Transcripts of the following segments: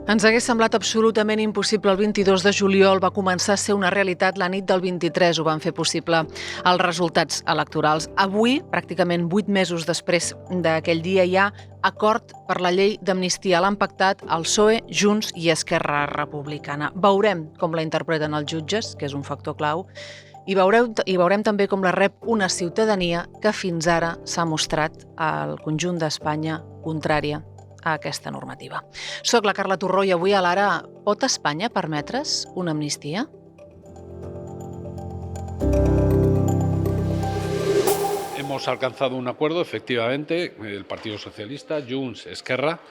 Ens hagués semblat absolutament impossible el 22 de juliol, va començar a ser una realitat la nit del 23, ho van fer possible els resultats electorals. Avui, pràcticament 8 mesos després d'aquell dia, hi ha acord per la llei d'amnistia. L'han pactat el PSOE, Junts i Esquerra Republicana. Veurem com la interpreten els jutges, que és un factor clau, i veurem també com la rep una ciutadania que fins ara s'ha mostrat al conjunt d'Espanya contrària a aquesta normativa. Soc la Carla Torró i avui a l'Ara, pot Espanya permetre's una amnistia? Hemos alcanzado un acuerdo, efectivamente, el Partido Socialista, Junts, Esquerra,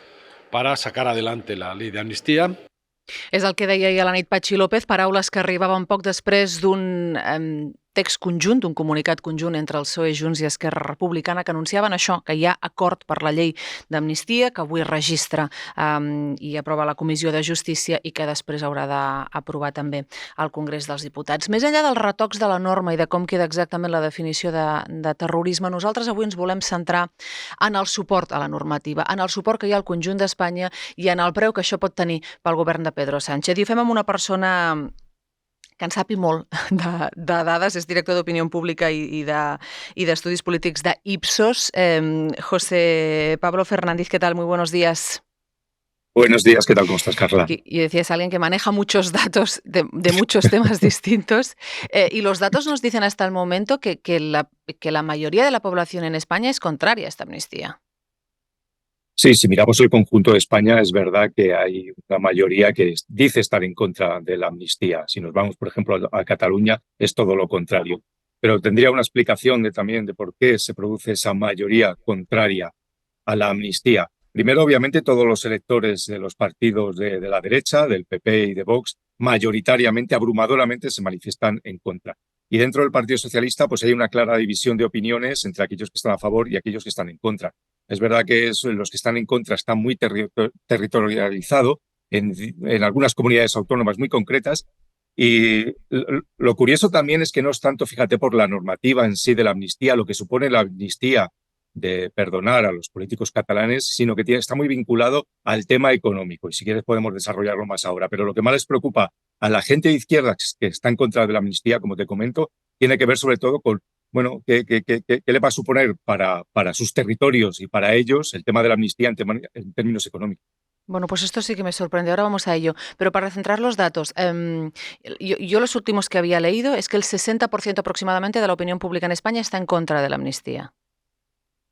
para sacar adelante la ley de amnistía. És el que deia ahir a la nit Patxi López, paraules que arribaven poc després d'un text conjunt, d'un comunicat conjunt entre el PSOE, Junts i Esquerra Republicana, que anunciaven això, que hi ha acord per la llei d'amnistia, que avui registra i aprova la Comissió de Justícia i que després haurà d'aprovar també al Congrés dels Diputats. Més enllà dels retocs de la norma i de com queda exactament la definició de terrorisme, nosaltres avui ens volem centrar en el suport a la normativa, en el suport que hi ha al conjunt d'Espanya i en el preu que això pot tenir pel govern de Pedro Sánchez. I ho fem amb una persona que en sapi molt de dades, és director d'Opinió Pública i d'Estudis Polítics d'Ipsos. José Pablo Fernández, ¿qué tal? Muy buenos días. Buenos días, ¿qué tal? ¿Cómo estás, Carla? Y decías, alguien que maneja muchos datos de muchos temas distintos. Y los datos nos dicen hasta el momento que la mayoría de la población en España es contraria a esta amnistía. Sí, si miramos el conjunto de España, es verdad que hay una mayoría que dice estar en contra de la amnistía. Si nos vamos, por ejemplo, a Cataluña, es todo lo contrario. Pero tendría una explicación también de por qué se produce esa mayoría contraria a la amnistía. Primero, obviamente, todos los electores de los partidos de la derecha, del PP y de Vox, mayoritariamente, abrumadoramente, se manifiestan en contra. Y dentro del Partido Socialista, pues hay una clara división de opiniones entre aquellos que están a favor y aquellos que están en contra. Es verdad que los que están en contra están muy territorializados en algunas comunidades autónomas muy concretas. Y lo curioso también es que no es tanto, fíjate, por la normativa en sí de la amnistía, lo que supone la amnistía de perdonar a los políticos catalanes, sino que está muy vinculado al tema económico. Y si quieres podemos desarrollarlo más ahora. Pero lo que más les preocupa a la gente de izquierda que está en contra de la amnistía, como te comento, tiene que ver sobre todo con ¿qué le va a suponer para sus territorios y para ellos el tema de la amnistía en términos económicos? Bueno, pues esto sí que me sorprende. Ahora vamos a ello. Pero para centrar los datos, yo los últimos que había leído es que el 60% aproximadamente de la opinión pública en España está en contra de la amnistía.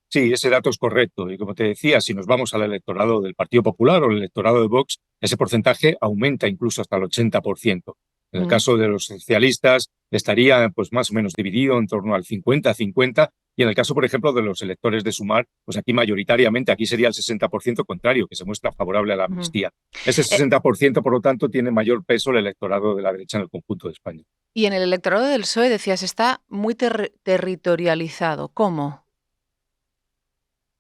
Sí, ese dato es correcto. Y como te decía, si nos vamos al electorado del Partido Popular o el electorado de Vox, ese porcentaje aumenta incluso hasta el 80%. En el caso de los socialistas estaría pues más o menos dividido en torno al 50-50 y en el caso, por ejemplo, de los electores de Sumar, pues aquí mayoritariamente, aquí sería el 60% contrario, que se muestra favorable a la amnistía. Ese 60%, por lo tanto, tiene mayor peso el electorado de la derecha en el conjunto de España. Y en el electorado del PSOE, decías, está muy territorializado. ¿Cómo?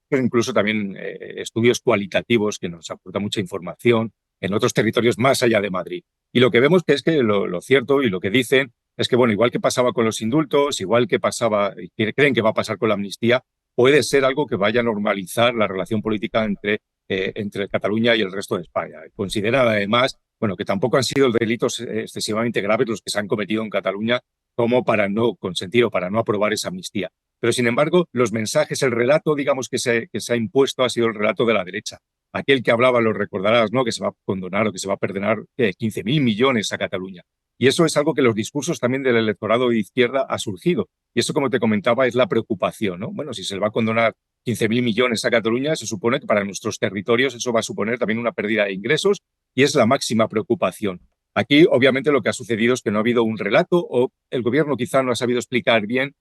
Pero incluso también estudios cualitativos que nos aportan mucha información en otros territorios más allá de Madrid. Y lo que vemos que es que lo cierto y lo que dicen es que, bueno, igual que pasaba con los indultos, igual que pasaba y creen que va a pasar con la amnistía, puede ser algo que vaya a normalizar la relación política entre Cataluña y el resto de España. Consideran además, bueno, que tampoco han sido delitos excesivamente graves los que se han cometido en Cataluña como para no consentir o para no aprobar esa amnistía. Pero, sin embargo, los mensajes, el relato, digamos, que se ha impuesto ha sido el relato de la derecha. Aquel que hablaba, lo recordarás, ¿no?, que se va a condonar o que se va a perdonar 15.000 millones a Cataluña. Y eso es algo que los discursos también del electorado de izquierda ha surgido. Y eso, como te comentaba, es la preocupación, ¿no? Bueno, si se le va a condonar 15.000 millones a Cataluña, se supone que para nuestros territorios eso va a suponer también una pérdida de ingresos y es la máxima preocupación. Aquí, obviamente, lo que ha sucedido es que no ha habido un relato o el gobierno quizá no ha sabido explicar bien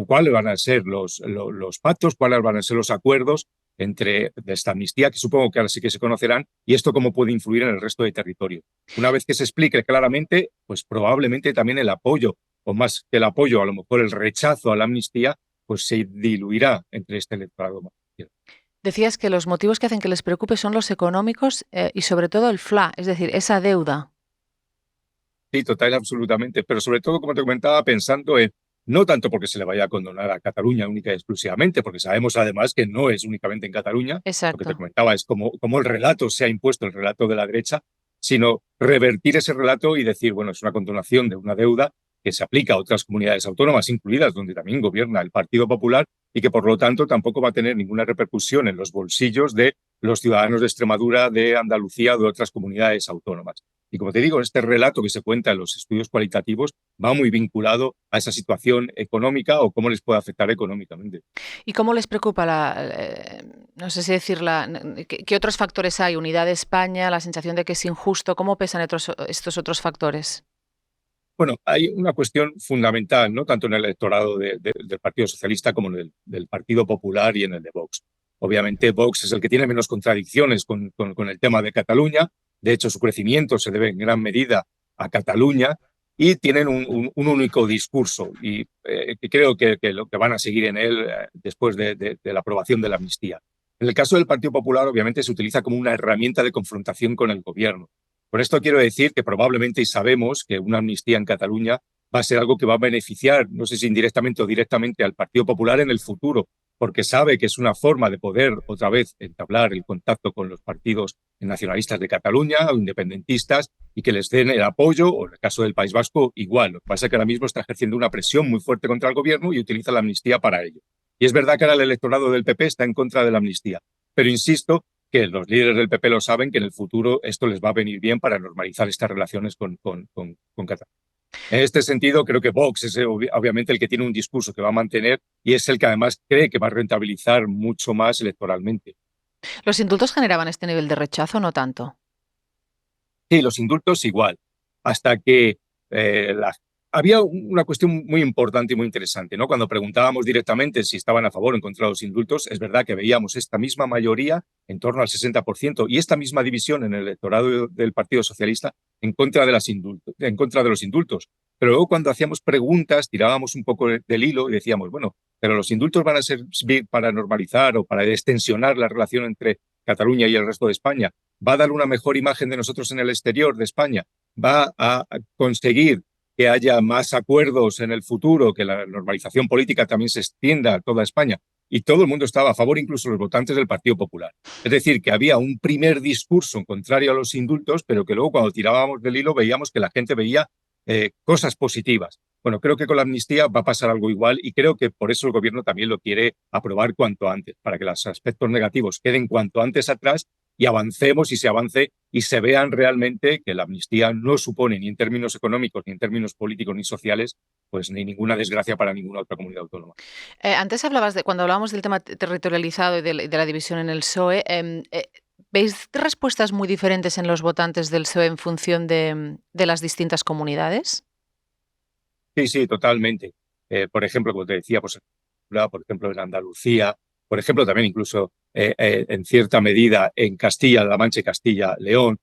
cuáles van a ser los pactos, cuáles van a ser los acuerdos de esta amnistía, que supongo que ahora sí que se conocerán, y esto cómo puede influir en el resto de territorio. Una vez que se explique claramente, pues probablemente también el apoyo, o más que el apoyo, a lo mejor el rechazo a la amnistía, pues se diluirá entre este electorado. Decías que los motivos que hacen que les preocupe son los económicos y sobre todo el FLA, es decir, esa deuda. Sí, total, absolutamente. Pero sobre todo, como te comentaba, pensando en no tanto porque se le vaya a condonar a Cataluña única y exclusivamente, porque sabemos además que no es únicamente en Cataluña, lo que te Exacto. comentaba es como el relato se ha impuesto, el relato de la derecha, sino revertir ese relato y decir, bueno, es una condonación de una deuda que se aplica a otras comunidades autónomas incluidas, donde también gobierna el Partido Popular, y que por lo tanto tampoco va a tener ninguna repercusión en los bolsillos de los ciudadanos de Extremadura, de Andalucía o de otras comunidades autónomas. Y como te digo, este relato que se cuenta en los estudios cualitativos va muy vinculado a esa situación económica o cómo les puede afectar económicamente. ¿Y cómo les preocupa no sé si decirla, qué otros factores hay? Unidad de España, la sensación de que es injusto, ¿cómo pesan estos otros factores? Bueno, hay una cuestión fundamental, ¿no? Tanto en el electorado del Partido Socialista como en el del Partido Popular y en el de Vox. Obviamente, Vox es el que tiene menos contradicciones con el tema de Cataluña. De hecho, su crecimiento se debe en gran medida a Cataluña y tienen un único discurso. Y creo que lo que van a seguir en él después de la aprobación de la amnistía. En el caso del Partido Popular, obviamente, se utiliza como una herramienta de confrontación con el gobierno. Con esto quiero decir que probablemente y sabemos que una amnistía en Cataluña va a ser algo que va a beneficiar, no sé si indirectamente o directamente, al Partido Popular en el futuro, porque sabe que es una forma de poder otra vez entablar el contacto con los partidos nacionalistas de Cataluña o independentistas y que les den el apoyo, o en el caso del País Vasco, igual. Lo que pasa es que ahora mismo está ejerciendo una presión muy fuerte contra el gobierno y utiliza la amnistía para ello. Y es verdad que ahora el electorado del PP está en contra de la amnistía, pero insisto que los líderes del PP lo saben, que en el futuro esto les va a venir bien para normalizar estas relaciones con Cataluña. En este sentido, creo que Vox es obviamente el que tiene un discurso que va a mantener y es el que además cree que va a rentabilizar mucho más electoralmente. ¿Los indultos generaban este nivel de rechazo o no tanto? Sí, los indultos igual, hasta que había una cuestión muy importante y muy interesante, ¿no? Cuando preguntábamos directamente si estaban a favor o en contra de los indultos, es verdad que veíamos esta misma mayoría, en torno al 60%, y esta misma división en el electorado del Partido Socialista en contra de los indultos. Pero luego cuando hacíamos preguntas, tirábamos un poco del hilo y decíamos, bueno, pero los indultos van a servir para normalizar o para extensionar la relación entre Cataluña y el resto de España. Va a dar una mejor imagen de nosotros en el exterior de España, va a conseguir que haya más acuerdos en el futuro, que la normalización política también se extienda a toda España. Y todo el mundo estaba a favor, incluso los votantes del Partido Popular. Es decir, que había un primer discurso contrario a los indultos, pero que luego cuando tirábamos del hilo veíamos que la gente veía cosas positivas. Bueno, creo que con la amnistía va a pasar algo igual y creo que por eso el gobierno también lo quiere aprobar cuanto antes, para que los aspectos negativos queden cuanto antes atrás y avancemos y se avance y se vean realmente que la amnistía no supone ni en términos económicos, ni en términos políticos, ni sociales, pues ni ninguna desgracia para ninguna otra comunidad autónoma. Antes hablabas cuando hablábamos del tema territorializado y de la división en el PSOE, ¿veis respuestas muy diferentes en los votantes del PSOE en función de las distintas comunidades? Sí, sí, totalmente. Por ejemplo, como te decía, pues, por ejemplo, en Andalucía, por ejemplo, también incluso en cierta medida en Castilla-La Mancha y Castilla-León,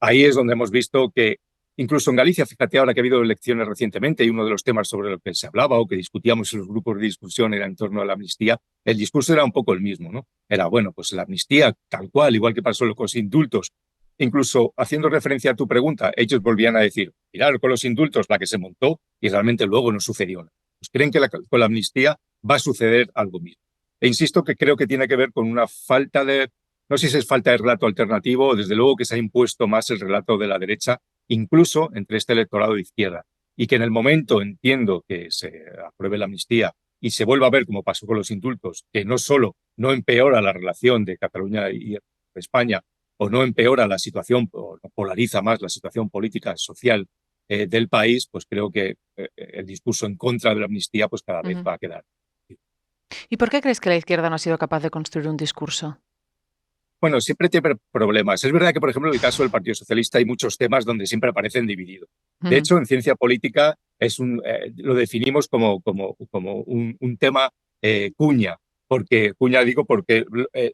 ahí es donde hemos visto que incluso en Galicia, fíjate ahora que ha habido elecciones recientemente y uno de los temas sobre los que se hablaba o que discutíamos en los grupos de discusión era en torno a la amnistía, el discurso era un poco el mismo, ¿no? Era, bueno, pues la amnistía tal cual, igual que pasó con los indultos, incluso haciendo referencia a tu pregunta, ellos volvían a decir, mirar, con los indultos la que se montó y realmente luego no sucedió nada. Pues creen que con la amnistía va a suceder algo mismo. E insisto que creo que tiene que ver con una falta de, no sé si es falta de relato alternativo o desde luego que se ha impuesto más el relato de la derecha, incluso entre este electorado de izquierda. Y que en el momento entiendo que se apruebe la amnistía y se vuelva a ver, como pasó con los indultos, que no solo no empeora la relación de Cataluña y España, o no empeora la situación, o no polariza más la situación política social del país, pues creo que el discurso en contra de la amnistía pues cada vez va a quedar. ¿Y por qué crees que la izquierda no ha sido capaz de construir un discurso? Bueno, siempre tiene problemas. Es verdad que, por ejemplo, en el caso del Partido Socialista hay muchos temas donde siempre aparecen divididos. De hecho, en ciencia política lo definimos como un tema cuña. Porque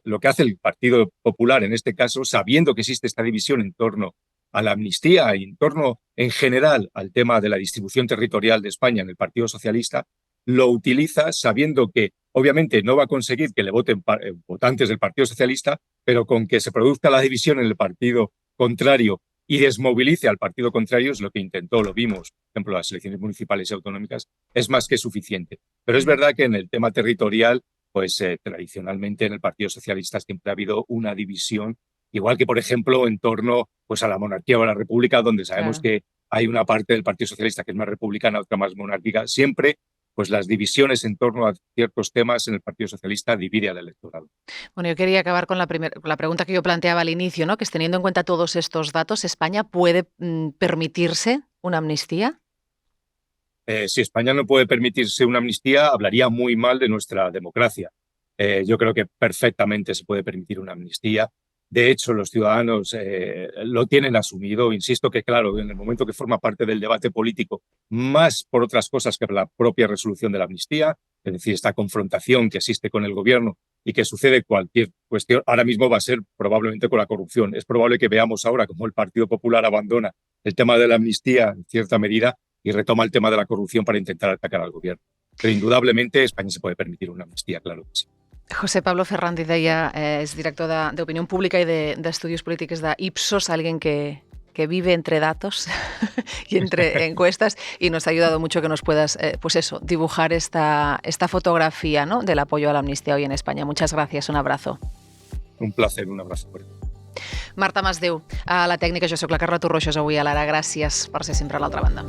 lo que hace el Partido Popular en este caso, sabiendo que existe esta división en torno a la amnistía y en torno en general al tema de la distribución territorial de España en el Partido Socialista, lo utiliza sabiendo que obviamente no va a conseguir que le voten votantes del Partido Socialista, pero con que se produzca la división en el partido contrario y desmovilice al partido contrario, es lo que intentó, lo vimos, por ejemplo, las elecciones municipales y autonómicas, es más que suficiente. Pero es verdad que en el tema territorial, pues tradicionalmente en el Partido Socialista siempre ha habido una división, igual que, por ejemplo, en torno pues, a la monarquía o a la república, donde sabemos que hay una parte del Partido Socialista que es más republicana, otra más monárquica. Siempre pues las divisiones en torno a ciertos temas en el Partido Socialista divide al electorado. Bueno, yo quería acabar con la pregunta que yo planteaba al inicio, ¿no? Que es, teniendo en cuenta todos estos datos, ¿España puede permitirse una amnistía? Si España no puede permitirse una amnistía, hablaría muy mal de nuestra democracia. Yo creo que perfectamente se puede permitir una amnistía. De hecho, los ciudadanos lo tienen asumido. Insisto que, claro, en el momento que forma parte del debate político, más por otras cosas que por la propia resolución de la amnistía, es decir, esta confrontación que existe con el gobierno y que sucede cualquier cuestión, ahora mismo va a ser probablemente con la corrupción. Es probable que veamos ahora cómo el Partido Popular abandona el tema de la amnistía en cierta medida y retoma el tema de la corrupción para intentar atacar al gobierno. Pero indudablemente España se puede permitir una amnistía, claro que sí. José Pablo Ferrandi deia, és director d'Opinió Pública i d'Estudis Polítics d'Ipsos, alguien que vive entre datos y entre encuestas, y nos ha ayudado mucho que nos puedas, pues eso, dibujar esta fotografía, ¿no?, del apoyo a la amnistía hoy en España. Muchas gracias, un abrazo. Un placer, un abrazo fuerte. Marta Masdeu, a la tècnica, jo sóc la Carla Torroixas, avui a l'Ara. Gràcies per ser sempre a l'altra banda.